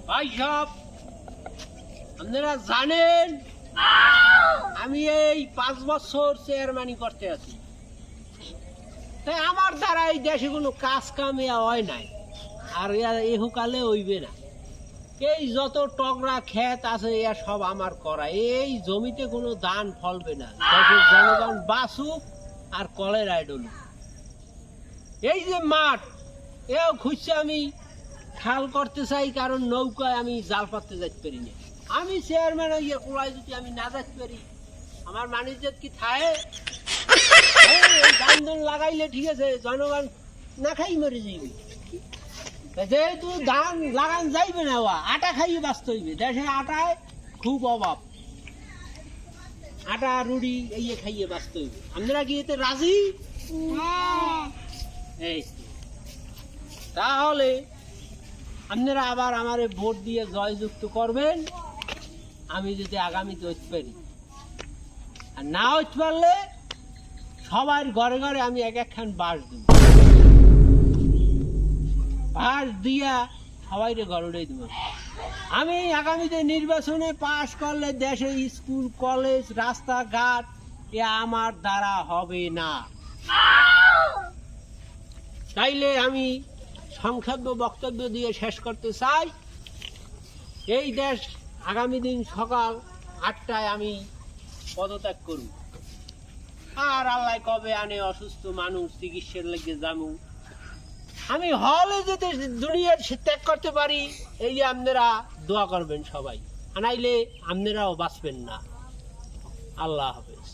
ভাই সব আপনারা জানেন আমি এই 5 বছর চেয়ারম্যানই করতে আছি, তাই আমার দ্বারা এই দেশে কোনো কাজ কামে হয় নাই, আর এহকালে হইবে না। এই যত টগরা ক্ষেত আছে এ সব আমার করা, এই জমিতে কোনো ধান ফলবে না, দেশের জনগণ বাঁচুক আর কলেরায় ডলুক। এই যে মাঠ এও খুঁজছে আমি খাল করতে চাই, কারণ নৌকায় আমি জাল পাততে যাইতে পারি না। আমি চেয়ারম্যান হইয়া কোলায় যদি আমি না যাইতে পারি আমার মানুষদের কি থাকে? ধান লাগাইলে ঠিক আছে, জনগণ না খাই মরে যাইবে। যেহেতু ধান লাগান যাইবে না, আটা খাইয়ে বাঁচতে হইবে। দেশে আটায় খুব অভাব, আটা রুটি এই খাইয়ে বাঁচতে হইবে। আপনারা কি এতে রাজি? এই তাহলে আপনারা আবার আমারে ভোট দিয়ে জয়যুক্ত করবেন, আমি যদি আগামীতে হইতে পারি। আর না হইতে পারলে সবার ঘরে ঘরে আমি এক একখান বাস দেব, বাস দিয়া সবাই ঘরে দেব। আমি আগামীতে নির্বাচনে পাশ করলে দেশে স্কুল কলেজ রাস্তাঘাট এ আমার দ্বারা হবে না। তাইলে আমি সংক্ষিপ্ত বক্তব্য দিয়ে শেষ করতে চাই। এই দেশ আগামী দিন সকাল 8টায় আমি পদত্যাগ করব, আর আল্লাহ কবে আনে অসুস্থ মানুষ চিকিৎসার লেগে যাবো, আমি হলে যেতে দুনিয়ার ত্যাগ করতে পারি। এই যে আপনারা দোয়া করবেন সবাই, আনাইলে আপনারাও বাঁচবেন না। আল্লাহ হাফেজ।